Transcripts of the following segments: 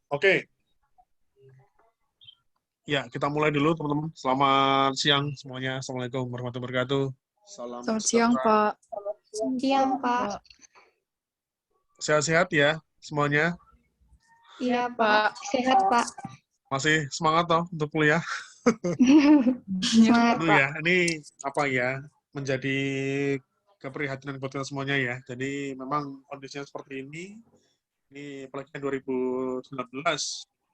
Oke. Ya, kita mulai dulu teman-teman. Selamat siang semuanya. Assalamualaikum warahmatullahi wabarakatuh. Salam Selamat siang, sejahtera. Pak. Siang, Pak. Sehat-sehat ya semuanya. Iya, Pak. Sehat, Pak. Masih semangat toh untuk kuliah? Semangat, Aduh Pak. ya, ini apa ya, menjadi keprihatinan buat kita semuanya ya. Jadi memang kondisinya seperti ini apalagi 2019,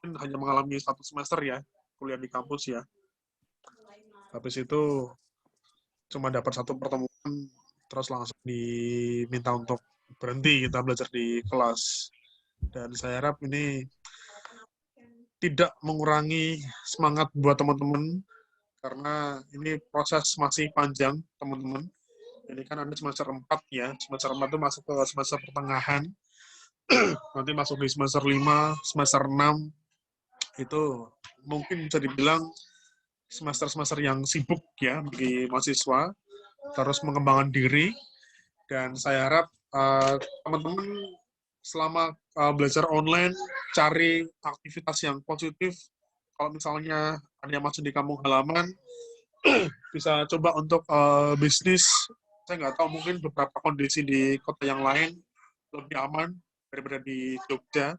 kan hanya mengalami 1 semester ya, kuliah di kampus ya. Habis itu cuma dapat 1 pertemuan, terus langsung diminta untuk berhenti kita belajar di kelas. Dan saya harap ini tidak mengurangi semangat buat teman-teman, karena ini proses masih panjang, teman-teman. Ini kan ada semester 4 ya, semester 4 itu masuk ke semester pertengahan, nanti masuk di semester 5, semester 6, itu mungkin bisa dibilang semester-semester yang sibuk ya bagi mahasiswa, terus mengembangkan diri, dan saya harap teman-teman selama belajar online, cari aktivitas yang positif. Kalau misalnya ada yang masih di kampung halaman, bisa coba untuk bisnis. Saya nggak tahu, mungkin beberapa kondisi di kota yang lain lebih aman daripada di Jogja,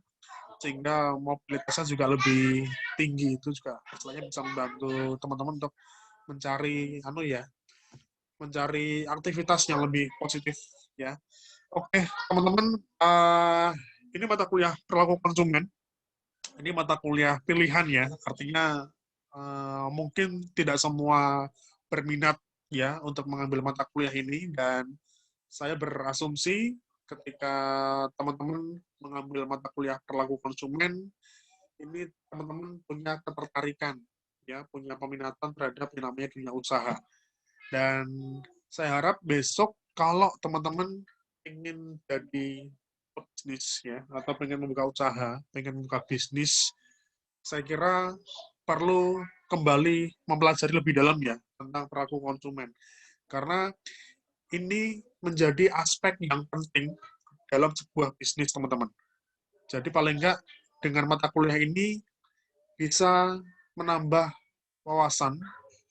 sehingga mobilitasnya juga lebih tinggi. Itu juga istilahnya bisa membantu teman-teman untuk mencari aktivitas yang lebih positif ya. Oke, teman-teman, ini mata kuliah perilaku konsumen. Ini mata kuliah pilihan ya, artinya mungkin tidak semua berminat ya untuk mengambil mata kuliah ini, dan saya berasumsi ketika teman-teman mengambil mata kuliah perilaku konsumen, ini teman-teman punya ketertarikan ya, punya peminatan terhadap yang namanya dunia usaha. Dan saya harap besok kalau teman-teman ingin jadi bisnis ya, atau pengen membuka usaha, pengen membuka bisnis, saya kira perlu kembali mempelajari lebih dalam ya tentang perilaku konsumen. Karena ini menjadi aspek yang penting dalam sebuah bisnis, teman-teman. Jadi paling enggak dengan mata kuliah ini bisa menambah wawasan,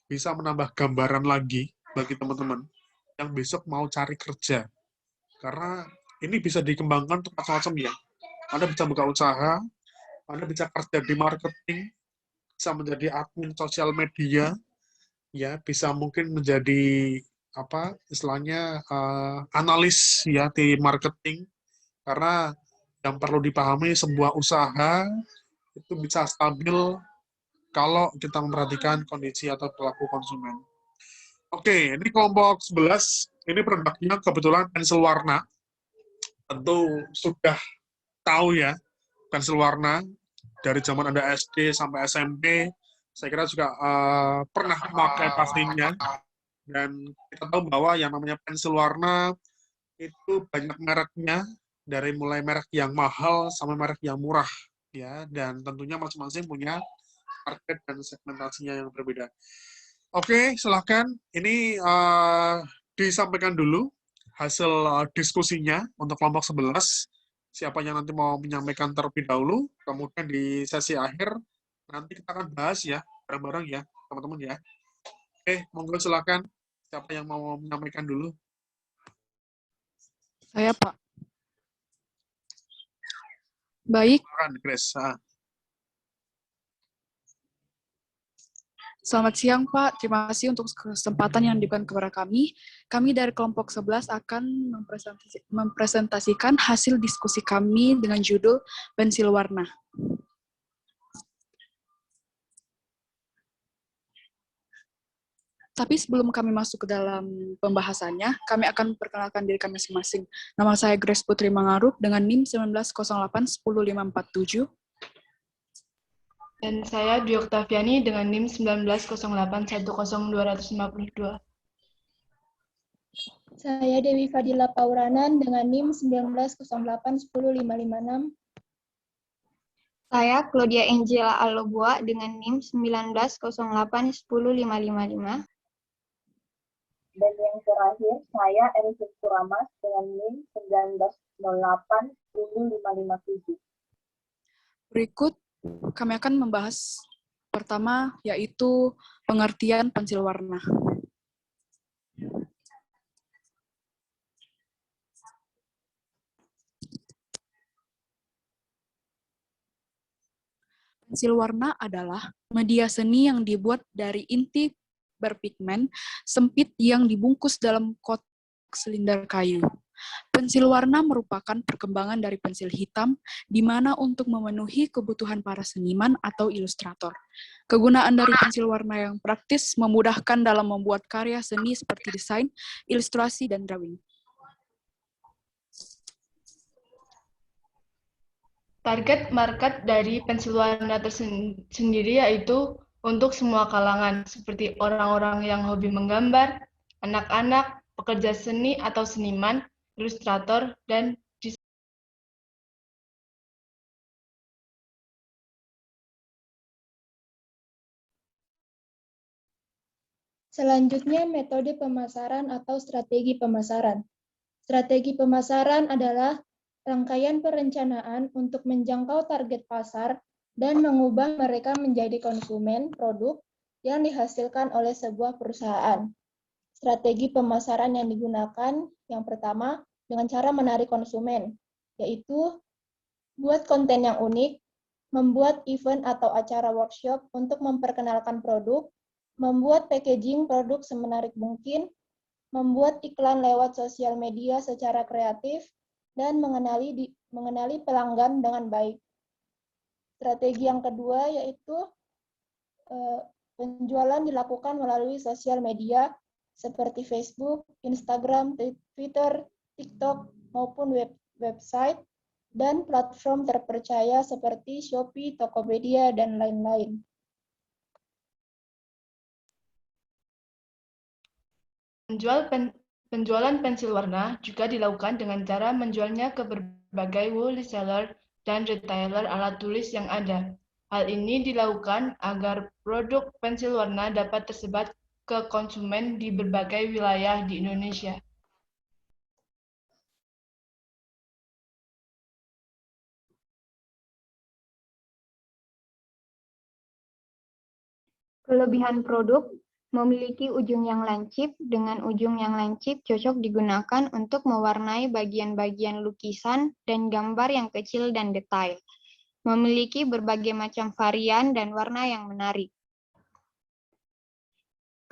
bisa menambah gambaran lagi bagi teman-teman yang besok mau cari kerja. Karena ini bisa dikembangkan untuk macam-macam ya. Anda bisa buka usaha, Anda bisa kerja di marketing, bisa menjadi admin sosial media, ya bisa mungkin menjadi apa istilahnya analis ya di marketing. Karena yang perlu dipahami, sebuah usaha itu bisa stabil kalau kita memperhatikan kondisi atau perilaku konsumen. Oke, ini kelompok 11, ini produknya kebetulan pensil warna. Tentu sudah tahu ya, pensil warna dari zaman Anda SD sampai SMP, saya kira juga pernah memakai pastinya. Dan kita tahu bahwa yang namanya pensil warna itu banyak mereknya, dari mulai merek yang mahal sampai merek yang murah ya, dan tentunya masing-masing punya target dan segmentasinya yang berbeda. Oke, silahkan. Ini disampaikan dulu hasil diskusinya untuk kelompok 11. Siapa yang nanti mau menyampaikan terlebih dahulu, kemudian di sesi akhir nanti kita akan bahas ya, bareng-bareng ya, teman-teman ya. Oke, monggo silakan. Siapa yang mau menyampaikan dulu? Saya, Pak. Baik. Grace. Selamat siang, Pak. Terima kasih untuk kesempatan yang diberikan kepada kami. Kami dari kelompok 11 akan mempresentasikan hasil diskusi kami dengan judul pensil warna. Tapi sebelum kami masuk ke dalam pembahasannya, kami akan memperkenalkan diri kami masing-masing. Nama saya Grace Putri Mangarub dengan NIM 1908-10547. Dan saya Dwi Oktaviani dengan NIM 1908-10252. Saya Dewi Fadila Pauranan dengan NIM 1908-10556. Saya Claudia Angela Alobua dengan NIM 1908105555. Dan yang terakhir, saya Erifin Suramas dengan NIM 1908-10557. Berikut kami akan membahas pertama, yaitu pengertian pensil warna. Pensil warna adalah media seni yang dibuat dari inti berpigmen sempit yang dibungkus dalam kotak silinder kayu. Pensil warna merupakan perkembangan dari pensil hitam, di mana untuk memenuhi kebutuhan para seniman atau ilustrator. Kegunaan dari pensil warna yang praktis memudahkan dalam membuat karya seni seperti desain, ilustrasi, dan drawing. Target market dari pensil warna tersendiri yaitu untuk semua kalangan, seperti orang-orang yang hobi menggambar, anak-anak, pekerja seni atau seniman, ilustrator, dan Selanjutnya, metode pemasaran atau strategi pemasaran. Strategi pemasaran adalah rangkaian perencanaan untuk menjangkau target pasar dan mengubah mereka menjadi konsumen produk yang dihasilkan oleh sebuah perusahaan. Strategi pemasaran yang digunakan yang pertama dengan cara menarik konsumen, yaitu buat konten yang unik, membuat event atau acara workshop untuk memperkenalkan produk, membuat packaging produk semenarik mungkin, membuat iklan lewat sosial media secara kreatif, dan mengenali pelanggan dengan baik. Strategi yang kedua yaitu penjualan dilakukan melalui sosial media seperti Facebook, Instagram, Twitter, TikTok, maupun website, dan platform terpercaya seperti Shopee, Tokopedia, dan lain-lain. Penjualan pensil warna juga dilakukan dengan cara menjualnya ke berbagai wholesaler dan retailer alat tulis yang ada. Hal ini dilakukan agar produk pensil warna dapat tersebar ke konsumen di berbagai wilayah di Indonesia. Kelebihan produk memiliki ujung yang lancip. Dengan ujung yang lancip cocok digunakan untuk mewarnai bagian-bagian lukisan dan gambar yang kecil dan detail. Memiliki berbagai macam varian dan warna yang menarik.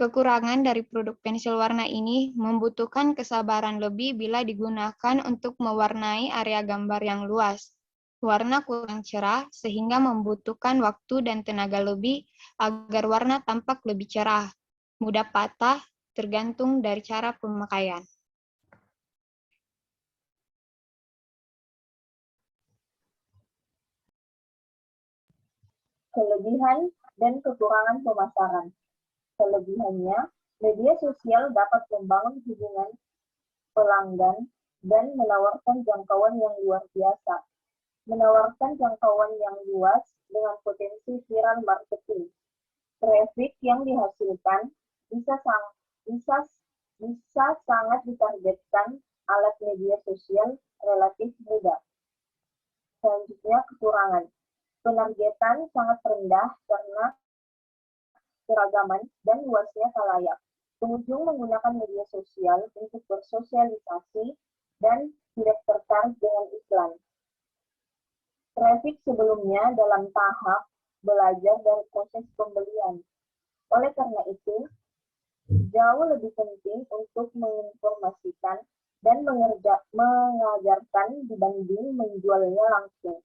Kekurangan dari produk pensil warna ini membutuhkan kesabaran lebih bila digunakan untuk mewarnai area gambar yang luas. Warna kurang cerah sehingga membutuhkan waktu dan tenaga lebih agar warna tampak lebih cerah. Mudah patah tergantung dari cara pemakaian. Kelebihan dan kekurangan pemasaran. Kelebihannya, media sosial dapat membangun hubungan pelanggan dan menawarkan jangkauan yang luar biasa. Menawarkan jangkauan yang luas dengan potensi viral marketing. Traffic yang dihasilkan bisa sangat ditargetkan alat media sosial relatif mudah. Selanjutnya, kekurangan. Penargetan sangat rendah karena keragaman dan luasnya khalayak. Pengunjung menggunakan media sosial untuk bersosialisasi dan tidak tertarik dengan iklan. Traffic sebelumnya dalam tahap belajar dari proses pembelian. Oleh karena itu, jauh lebih penting untuk menginformasikan dan mengajarkan dibanding menjualnya langsung.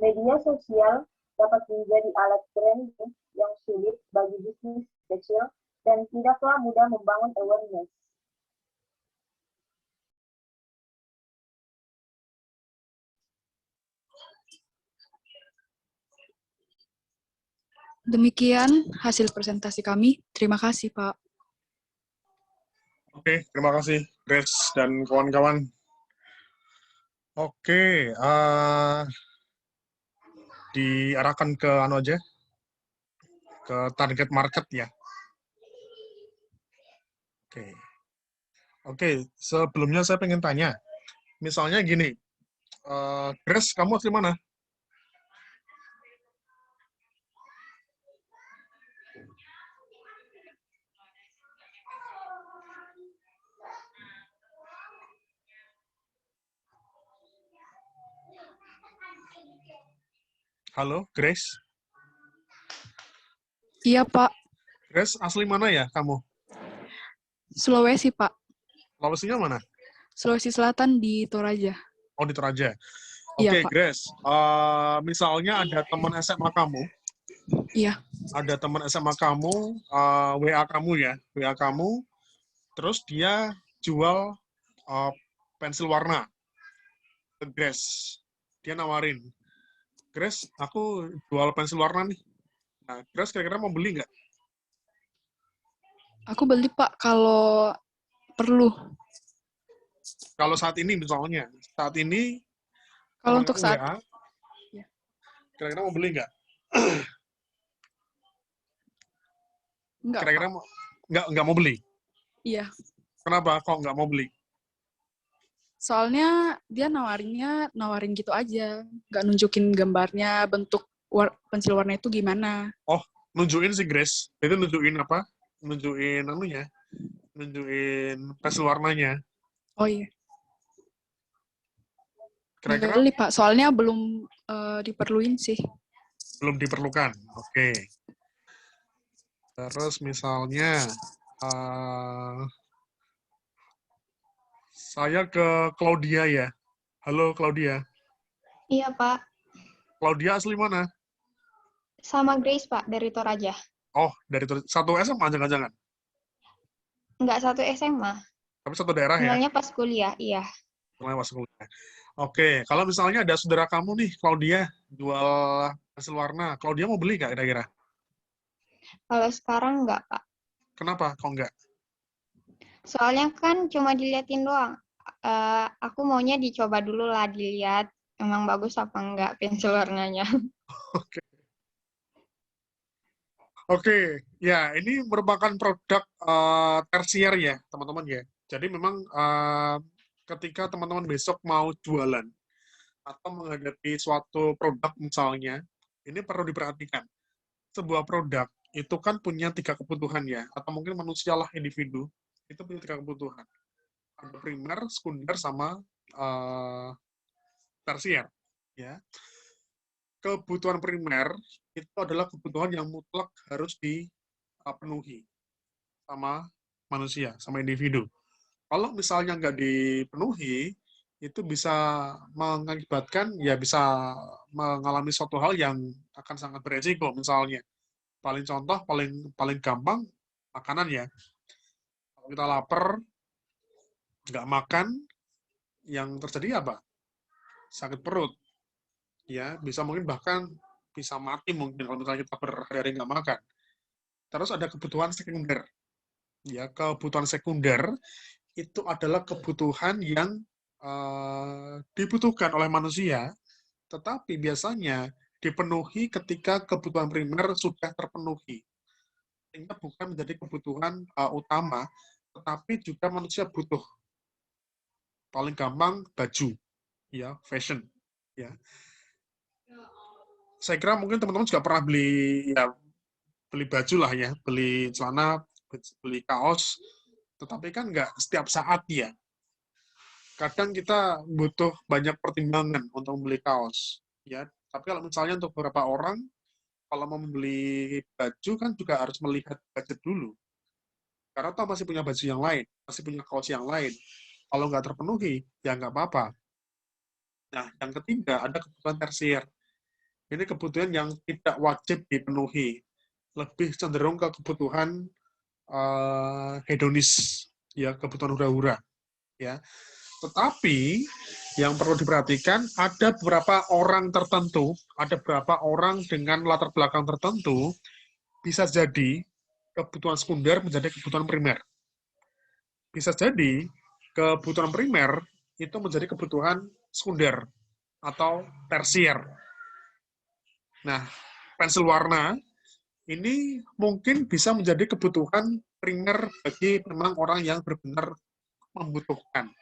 Media sosial dapat menjadi alat branding yang sulit bagi bisnis kecil dan tidaklah mudah membangun awareness. Demikian hasil presentasi kami. Terima kasih, Pak. Oke, terima kasih, Grace dan kawan-kawan. Oke, diarahkan ke anu aja, ke target market ya. Oke. Oke, sebelumnya saya pengen tanya. Misalnya gini, Grace, kamu asli mana? Halo, Grace? Iya, Pak. Grace, asli mana ya kamu? Sulawesi, Pak. Sulawesinya mana? Sulawesi Selatan di Toraja. Oh, di Toraja. Iya, Oke, Pak. Grace. Misalnya ada teman SMA kamu, Iya. WA kamu ya, WA kamu, terus dia jual pensil warna ke Grace. Dia nawarin, Grace, aku jual pensil warna nih. Nah, Grace kira-kira mau beli nggak? Aku beli, Pak, kalau perlu. Kalau saat ini misalnya, saat ini Kalau teman untuk kamu saat WA, ya. kira-kira mau beli nggak? Enggak, Kira-kira Pak. nggak mau beli? Iya. Kenapa kok nggak mau beli? Soalnya dia nawarin gitu aja. Nggak nunjukin gambarnya, bentuk pensil warna itu gimana. Oh, nunjukin si Grace. Itu nunjukin apa? Nunjukin anunya. Nunjukin pensil warnanya. Oh iya. Kira-kira Beli, Pak. Soalnya belum diperluin sih. belum diperlukan. Oke. Terus misalnya saya ke Claudia ya. Halo Claudia. Iya, Pak. Claudia asli mana? Sama Grace, Pak, dari Toraja. Oh, dari satu SMA jangan-jangan. Nggak satu SMA. Tapi satu daerah ya. Kenalnya pas kuliah, iya. Mulai masuk kuliah. Oke, kalau misalnya ada saudara kamu nih, Claudia, jual pensil warna. Claudia mau beli nggak kira-kira? Kalau sekarang nggak, Pak. Kenapa? Kok nggak? Soalnya kan cuma diliatin doang. Aku maunya dicoba dulu lah, dilihat emang bagus apa enggak pensil warnanya. Oke. Oke, ya ini merupakan produk tersier ya, teman-teman ya. Jadi memang ketika teman-teman besok mau jualan atau menghadapi suatu produk misalnya, ini perlu diperhatikan. Sebuah produk itu kan punya 3 kebutuhan ya, atau mungkin manusia lah individu, itu punya 3 kebutuhan. Ada primer, sekunder, sama tersier. Ya. Kebutuhan primer itu adalah kebutuhan yang mutlak harus dipenuhi sama manusia, sama individu. Kalau misalnya nggak dipenuhi, itu bisa mengakibatkan, ya bisa mengalami suatu hal yang akan sangat beresiko. Misalnya, paling contoh, paling gampang, makanan ya. Kalau kita lapar, nggak makan, yang terjadi apa? Sakit perut. Ya, bisa mungkin bahkan bisa mati mungkin kalau misalnya kita berhari-hari nggak makan. Terus ada kebutuhan sekunder. Ya, kebutuhan sekunder itu adalah kebutuhan yang dibutuhkan oleh manusia, tetapi biasanya dipenuhi ketika kebutuhan primer sudah terpenuhi. Sehingga bukan menjadi kebutuhan utama, tetapi juga manusia butuh. Paling gampang baju, ya, fashion, ya. Saya kira mungkin teman-teman juga pernah beli baju lah ya, beli celana, beli kaos, tetapi kan nggak setiap saat ya. Kadang kita butuh banyak pertimbangan untuk membeli kaos, ya. Tapi kalau misalnya untuk beberapa orang, kalau mau membeli baju kan juga harus melihat budget dulu. Karena toh masih punya baju yang lain, masih punya kaos yang lain. Kalau nggak terpenuhi, ya nggak apa-apa. Nah, yang ketiga ada kebutuhan tersier. Ini kebutuhan yang tidak wajib dipenuhi, lebih cenderung ke kebutuhan hedonis, ya, kebutuhan hura-hura, ya. Tetapi yang perlu diperhatikan ada beberapa orang tertentu, ada beberapa orang dengan latar belakang tertentu bisa jadi kebutuhan sekunder menjadi kebutuhan primer. Bisa jadi kebutuhan primer itu menjadi kebutuhan sekunder atau tersier. Nah, pensil warna ini mungkin bisa menjadi kebutuhan primer bagi memang orang yang benar-benar membutuhkan.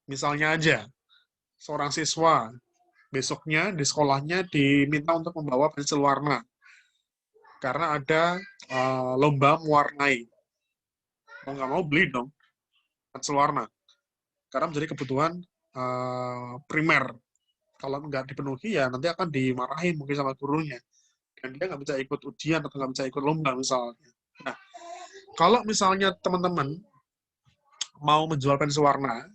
Misalnya aja, seorang siswa besoknya di sekolahnya diminta untuk membawa pensil warna karena ada lomba mewarnai. Mau nggak mau beli dong pensil warna karena menjadi kebutuhan primer. Kalau nggak dipenuhi ya nanti akan dimarahin mungkin sama gurunya dan dia nggak bisa ikut ujian atau nggak bisa ikut lomba misalnya. Nah, kalau misalnya teman-teman mau menjual pensil warna,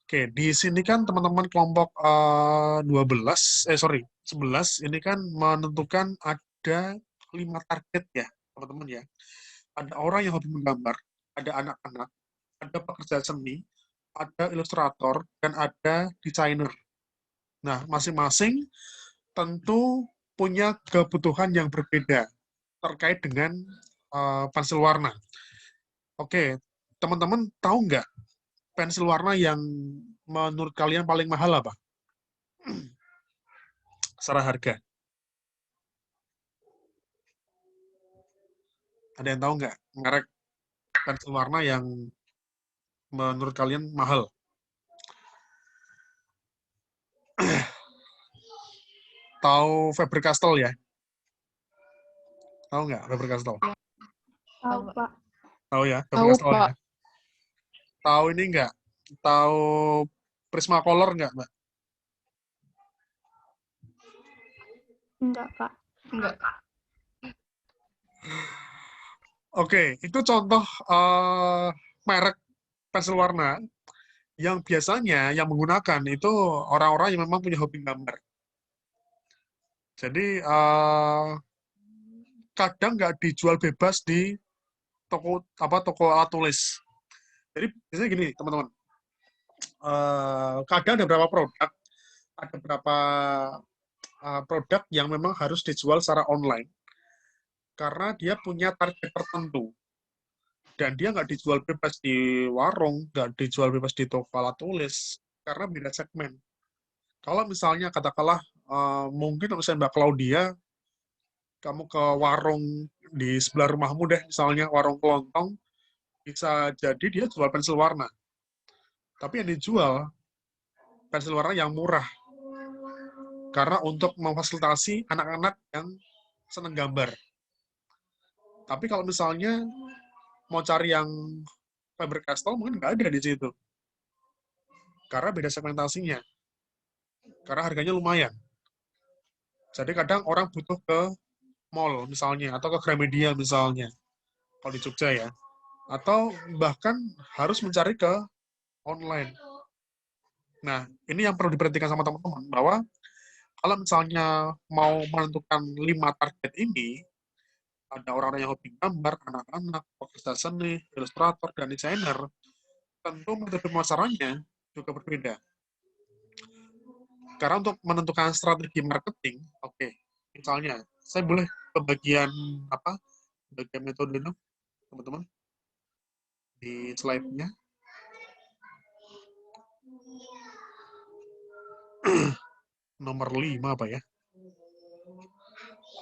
oke, di sini kan teman-teman kelompok 11 ini kan menentukan ada 5 target ya, teman-teman ya. Ada orang yang hobi menggambar, ada anak-anak, ada pekerja seni, ada ilustrator, dan ada desainer. Nah, masing-masing tentu punya kebutuhan yang berbeda terkait dengan pensil warna. Oke, teman-teman tahu nggak pensil warna yang menurut kalian paling mahal apa? Secara harga. Ada yang tahu nggak merek pensil warna yang menurut kalian mahal? Tahu Faber-Castell ya? Tahu nggak Faber-Castell? Tahu, Pak. Tahu ya, Tahu, Faber-Castell Pak. ya? Tahu ini nggak? Tahu Prismacolor nggak, Mbak? Enggak, Pak. Enggak. Oke, itu contoh merek pensil warna yang biasanya yang menggunakan itu orang-orang yang memang punya hobi gambar. Jadi kadang nggak dijual bebas di toko alat tulis. Jadi biasanya gini teman-teman, kadang ada beberapa produk yang memang harus dijual secara online karena dia punya target tertentu dan dia nggak dijual bebas di warung, nggak dijual bebas di toko alat tulis karena beda segmen. Kalau misalnya katakanlah mungkin misalnya Mbak Claudia, kamu ke warung di sebelah rumahmu deh, misalnya warung kelontong, bisa jadi dia jual pensil warna. Tapi yang dijual pensil warna yang murah. Karena untuk memfasilitasi anak-anak yang senang gambar. Tapi kalau misalnya mau cari yang Faber-Castell, mungkin nggak ada di situ. Karena beda segmentasinya. Karena harganya lumayan. Jadi kadang orang butuh ke mall misalnya, atau ke Gramedia misalnya, kalau di Jogja ya. Atau bahkan harus mencari ke online. Nah, ini yang perlu diperhatikan sama teman-teman, bahwa kalau misalnya mau menentukan 5 target ini, ada orang-orang yang hobi gambar, anak-anak, pekerja seni, ilustrator, dan desainer, tentu metode pemasarannya juga berbeda. Karena untuk menentukan strategi marketing, oke, misalnya, saya boleh ke bagian metode itu, teman-teman, di slide-nya. Nomor 5 apa ya?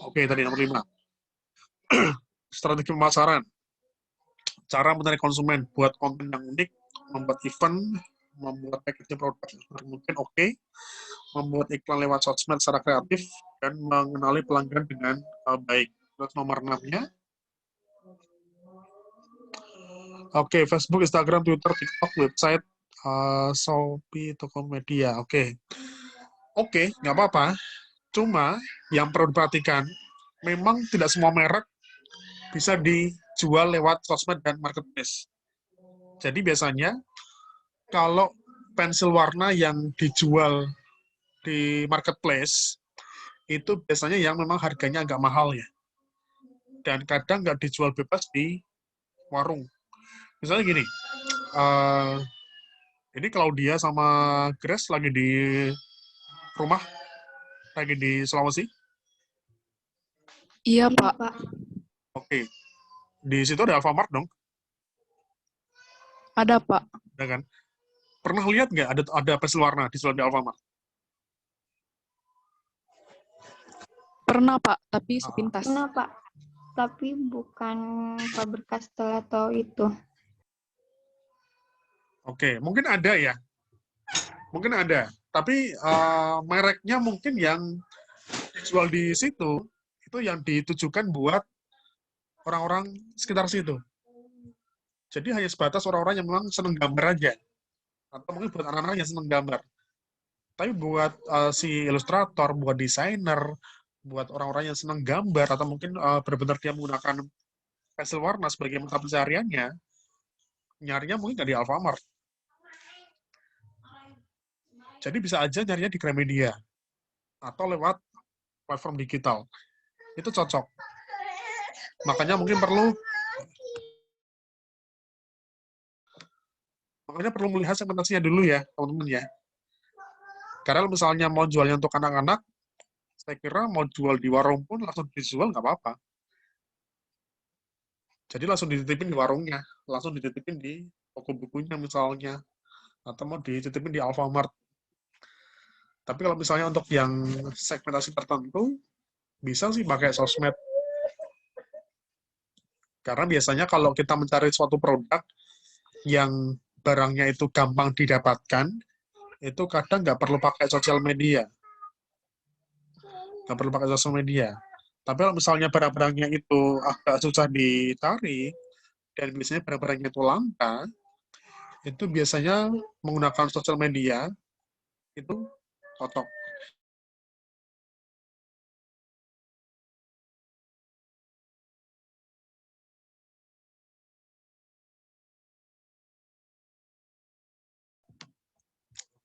Oke, tadi nomor 5. Strategi pemasaran. Cara menarik konsumen, buat konten yang unik, membuat event, membuat packaging produk mungkin oke, membuat iklan lewat sosmed secara kreatif, dan mengenali pelanggan dengan baik. Terus nomor 6-nya. Oke, Facebook, Instagram, Twitter, TikTok, website, Shopee, Tokopedia. Oke, nggak apa-apa. Cuma yang perlu diperhatikan, memang tidak semua merek bisa dijual lewat sosmed dan marketplace. Jadi biasanya kalau pensil warna yang dijual di marketplace itu biasanya yang memang harganya agak mahal ya. Dan kadang nggak dijual bebas di warung. Misalnya gini, ini Claudia sama Grace lagi di rumah, lagi di Sulawesi. Iya, Iya, Pak. Pak. Oke, di situ ada Alfamart dong, Ada, Pak. ya kan? Pernah lihat nggak ada pensil warna dijual di Alfamart? Pernah, Pak, tapi Ah, sepintas. Kenapa? Tapi bukan Faber-Castell atau itu. Oke, mungkin ada ya. Mungkin ada. Tapi mereknya mungkin yang dijual di situ, itu yang ditujukan buat orang-orang sekitar situ. Jadi hanya sebatas orang-orang yang memang senang gambar aja. Atau mungkin buat anak-anak yang senang gambar. Tapi buat si ilustrator, buat desainer, buat orang-orang yang senang gambar, atau mungkin benar-benar dia menggunakan pensil warna sebagai mata pencariannya, nyarinya mungkin nggak di Alfamart. Jadi bisa aja nyarinya di Gramedia atau lewat platform digital. Itu cocok. Makanya perlu melihat segmentasinya dulu ya, teman-teman ya. Karena kalau misalnya mau jualnya untuk anak-anak, saya kira mau jual di warung pun langsung dijual nggak apa-apa. Jadi langsung dititipin di warungnya, langsung dititipin di toko bukunya misalnya, atau mau dititipin di Alfamart. Tapi kalau misalnya untuk yang segmentasi tertentu, bisa sih pakai sosmed. Karena biasanya kalau kita mencari suatu produk yang barangnya itu gampang didapatkan, itu kadang nggak perlu pakai sosial media. Nggak perlu pakai sosial media. Tapi kalau misalnya barang-barangnya itu agak susah dicari, dan biasanya barang-barangnya itu langka, itu biasanya menggunakan sosial media, itu cocok.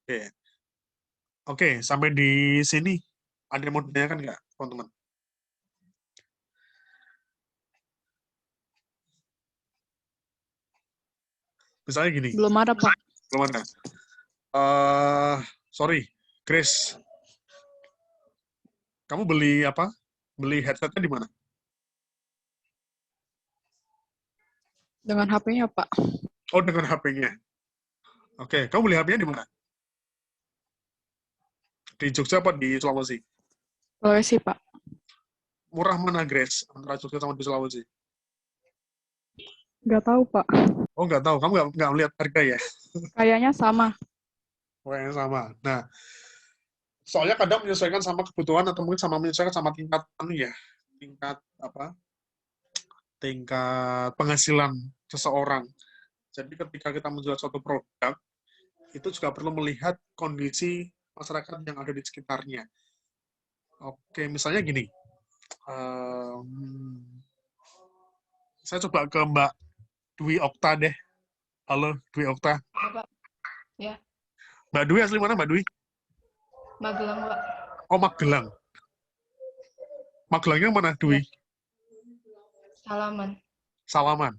Oke, Oke, sampai di sini. Ada yang mau ditanyakan nggak, teman-teman? Misalnya gini, Belum ada, Pak. belum ada. Sorry, Grace, kamu beli apa? Beli headsetnya di mana? Dengan HP-nya, Pak. Oh, dengan HP-nya. Oke, kamu beli HP-nya di mana? Di Jogja apa di Sulawesi? Sulawesi, Pak. Murah mana, Grace, antara Jogja sama di Sulawesi? Nggak tahu, Pak. Oh, nggak tahu. Kamu nggak melihat harga ya? Kayaknya sama. Kayaknya sama. Nah, soalnya kadang menyesuaikan sama kebutuhan atau mungkin sama menyesuaikan sama tingkat tingkat apa? Tingkat penghasilan seseorang. Jadi ketika kita menjual suatu produk, itu juga perlu melihat kondisi masyarakat yang ada di sekitarnya. Oke, misalnya gini. Saya coba ke Mbak Dwi Okta deh. Halo, Dwi Okta. Ya, Pak. Ya, Mbak Dwi asli mana, Mbak Dwi? Magelang, Pak. Oh, Magelang. Magelangnya mana, Dwi? Salaman. Salaman.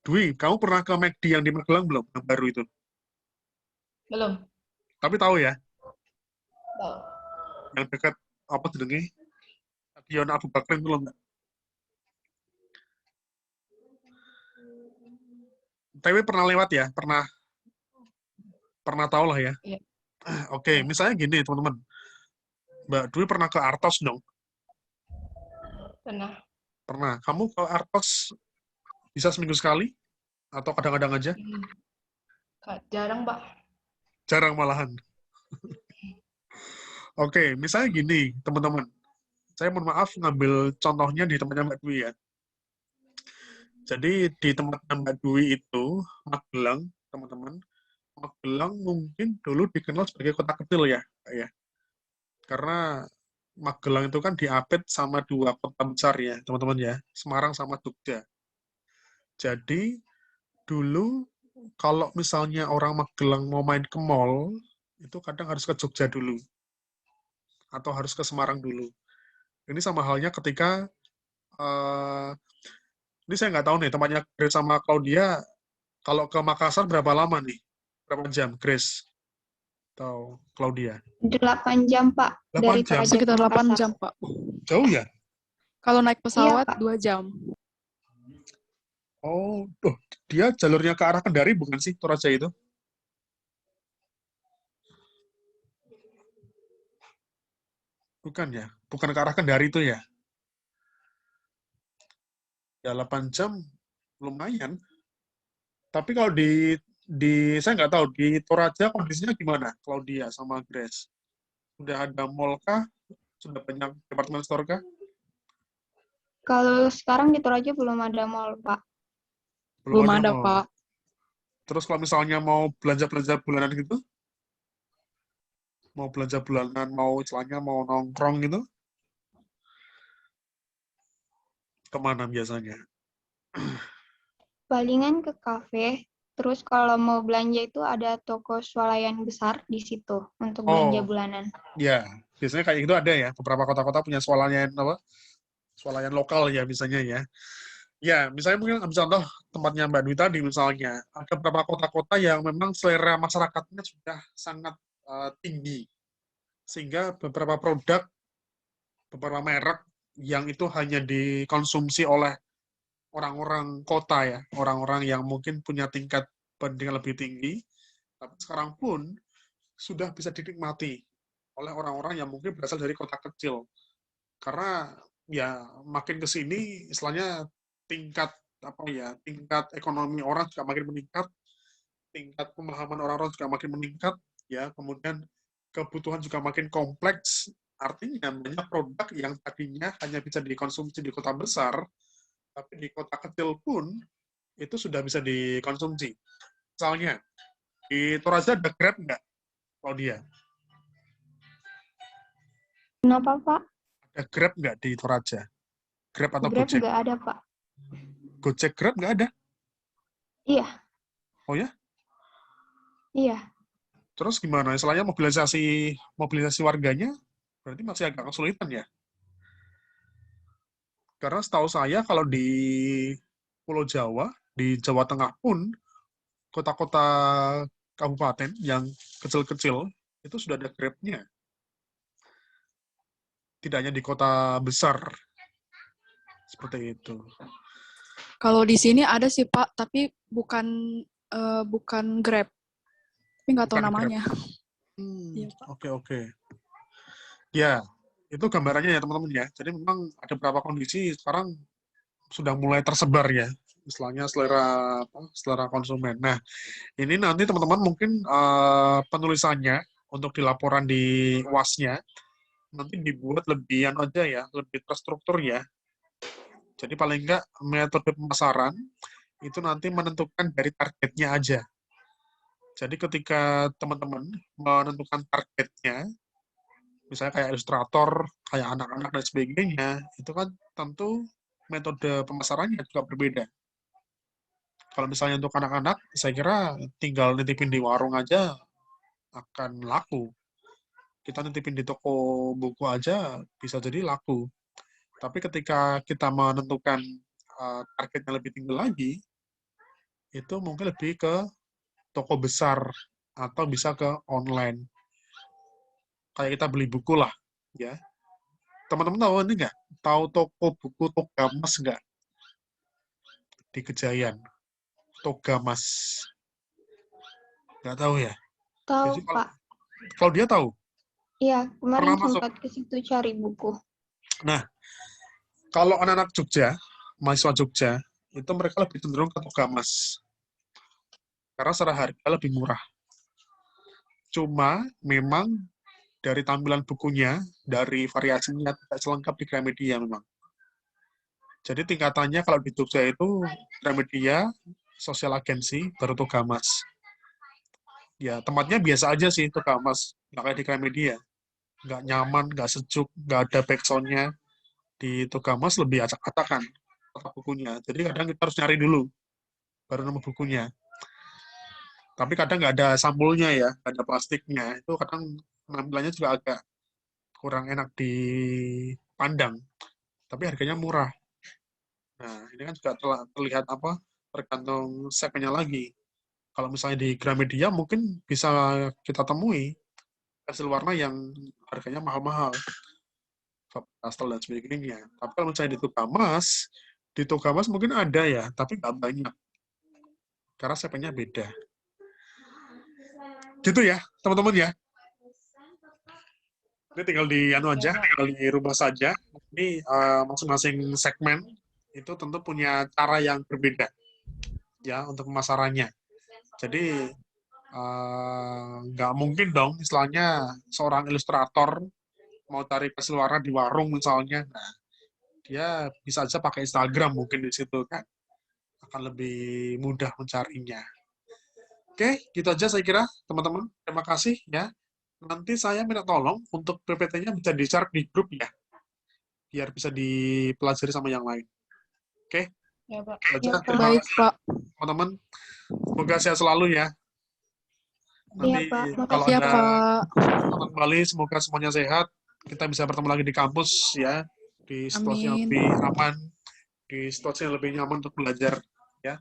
Dwi, kamu pernah ke McD yang di Magelang belum? Yang baru itu. Belum. Tapi tahu ya, Tahu. yang dekat apa jenenge? Stadion Abu Bakar itu loh, Mbak. TW pernah lewat ya? Pernah tahu lah ya? Iya. Oke, misalnya gini, teman-teman. Mbak Dwi pernah ke Artos dong? Pernah. Pernah. Kamu ke Artos bisa seminggu sekali? Atau kadang-kadang aja? Jarang, Pak. Jarang malahan. Oke, misalnya gini, teman-teman. Saya mohon maaf ngambil contohnya di tempatnya Mbak Dwi ya. Jadi di tempatnya Mbak Dwi itu, Magelang, teman-teman. Magelang mungkin dulu dikenal sebagai kota kecil ya, Pak ya. Karena Magelang itu kan diapit sama dua kota besar ya, teman-teman ya. Semarang sama Jogja. Jadi dulu kalau misalnya orang Magelang mau main ke mall, itu kadang harus ke Jogja dulu. Atau harus ke Semarang dulu. Ini sama halnya ketika, ini saya nggak tahu nih, tempatnya Grace sama Claudia, kalau ke Makassar berapa lama nih? Berapa jam, Grace? Atau Claudia? 8 jam, Pak. 8 Dari jam? Toraja Sekitar ke 8 Makassar. jam, Pak. Jauh ya? Kalau naik pesawat, Pak. 2 jam. Oh, dia jalurnya ke arah Kendari bukan sih, Toraja itu? Bukan ya? Bukan ke arah Kendari itu ya? Ya 8 jam lumayan. Tapi kalau saya nggak tahu di Toraja kondisinya gimana, Claudia sama Grace. Sudah ada mall kah? Sudah banyak department store kah? Kalau sekarang di Toraja belum ada mall, Pak. Belum ada, mall. Pak. Terus kalau misalnya mau belanja-belanja bulanan gitu, mau belanja bulanan, mau istilahnya mau nongkrong gitu, kemana biasanya? Palingan ke kafe, terus kalau mau belanja itu ada toko swalayan besar di situ untuk belanja Oh, bulanan. ya, biasanya kayak gitu ada ya. Beberapa kota-kota punya swalayan apa? Swalayan lokal ya misalnya ya. Ya, misalnya mungkin ambil contoh tempatnya Mbak Dwi tadi misalnya, ada beberapa kota-kota yang memang selera masyarakatnya sudah sangat tinggi, sehingga beberapa produk, beberapa merek yang itu hanya dikonsumsi oleh orang-orang kota ya, orang-orang yang mungkin punya tingkat pendidikan lebih tinggi, tapi sekarang pun sudah bisa dinikmati oleh orang-orang yang mungkin berasal dari kota kecil. Karena ya makin ke sini istilahnya tingkat apa ya, tingkat ekonomi orang juga makin meningkat, tingkat pemahaman orang-orang juga makin meningkat, ya, kemudian kebutuhan juga makin kompleks, artinya banyak produk yang tadinya hanya bisa dikonsumsi di kota besar, tapi di kota kecil pun itu sudah bisa dikonsumsi. Misalnya, di Toraja ada Grab nggak, Claudia? Kenapa, Pak? Ada Grab nggak di Toraja? Grab atau Grab Gojek? nggak ada, Pak. Gojek Grab nggak ada? Iya, Oh ya? iya. Terus gimana? Istilahnya mobilisasi warganya berarti masih agak kesulitan ya? Karena setahu saya kalau di Pulau Jawa, di Jawa Tengah pun, kota-kota kabupaten yang kecil-kecil itu sudah ada Grab-nya. Tidak hanya di kota besar. Seperti itu. Kalau di sini ada sih, Pak, tapi bukan bukan Grab. Tapi nggak tahu Bukan Grab. namanya. Iya, Pak. Oke. Ya, itu gambarannya ya teman-teman ya. Jadi memang ada beberapa kondisi sekarang sudah mulai tersebar ya, istilahnya selera konsumen. Nah, ini nanti teman-teman mungkin penulisannya untuk di laporan di UAS-nya nanti dibuat lebih aja ya, lebih terstruktur ya. Jadi paling enggak metode pemasaran itu nanti menentukan dari targetnya aja. Jadi ketika teman-teman menentukan targetnya, misalnya kayak ilustrator, kayak anak-anak dan sebagainya, itu kan tentu metode pemasarannya juga berbeda. Kalau misalnya untuk anak-anak, saya kira tinggal nitipin di warung aja akan laku. Kita nitipin di toko buku aja bisa jadi laku. Tapi ketika kita menentukan target yang lebih tinggi lagi, itu mungkin lebih ke toko besar atau bisa ke online. Kayak kita beli buku lah, ya. Teman-teman tahu ini nggak? Tahu toko buku Togamas nggak? Di Kejayan. Togamas. Nggak tahu ya? Tahu, Jadi Pak. kalau dia tahu, Iya, kemarin pernah masuk. sempat ke situ cari buku. Nah, kalau anak-anak Jogja, mahasiswa Jogja, itu mereka lebih cenderung ke Togamas. Karena secara harga lebih murah. Cuma memang dari tampilan bukunya, dari variasinya tidak selengkap di Gramedia memang. Jadi tingkatannya kalau di Jogja itu Gramedia, Sosial Agensi, baru Togamas. Ya, tempatnya biasa aja sih Togamas, nggak kayak di Gramedia. Nggak nyaman, nggak sejuk, nggak ada backsound-nya. Di Togamas lebih acak-acakan bukunya. Jadi kadang kita harus nyari dulu, baru nemu bukunya. Tapi kadang nggak ada sampulnya ya, nggak ada plastiknya. Itu kadang penampilannya juga agak kurang enak dipandang. Tapi harganya murah. Nah, ini kan juga terlihat apa, tergantung segmennya lagi. Kalau misalnya di Gramedia mungkin bisa kita temui hasil warna yang harganya mahal-mahal. Pastel dan sebagainya. Tapi kalau misalnya di Togamas mungkin ada ya, tapi nggak banyak. Karena segmennya beda. Gitu ya, teman-teman ya. Ini tinggal di Ya, Pak. tinggal dirubah saja. Ini masing-masing segmen itu tentu punya cara yang berbeda ya untuk pemasarannya. Jadi nggak mungkin dong istilahnya seorang ilustrator mau cari pensil warna di warung misalnya. Nah, dia bisa aja pakai Instagram mungkin di situ kan. Akan lebih mudah mencarinya. Oke, gitu aja saya kira teman-teman. Terima kasih ya. Nanti saya minta tolong untuk PPT-nya bisa di-share di grup ya. Biar bisa dipelajari sama yang lain. Oke, Ya, Pak. gitu aja. Ya, Pak. Terima Baik, kasih Pak. teman-teman. Semoga sehat selalu ya. Iya, Nanti Pak. kalau Makasih. Ya, ada Pak. kesempatan kembali, semoga semuanya sehat. Kita bisa bertemu lagi di kampus ya, di situasi yang Amin. lebih aman, di situasi yang lebih nyaman untuk belajar ya.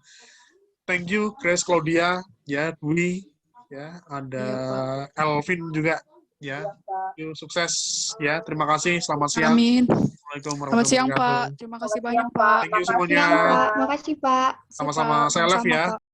Thank you Grace, Claudia, ya, Dwi, ya, ada Iya, Pak. Elvin juga ya. Ya, Pak. Yuk, sukses ya. Terima kasih. Selamat siang. Amin. Assalamualaikum Selamat warahmatullahi siang, Pak. wabarakatuh. Terima kasih Selamat banyak, siang, Pak. Thank you Makasih, semuanya. Siang, Pak. Pak. Makasih, Pak. Makasih, Sama-sama. Pak. Saya live Sama-sama, ya. Pak.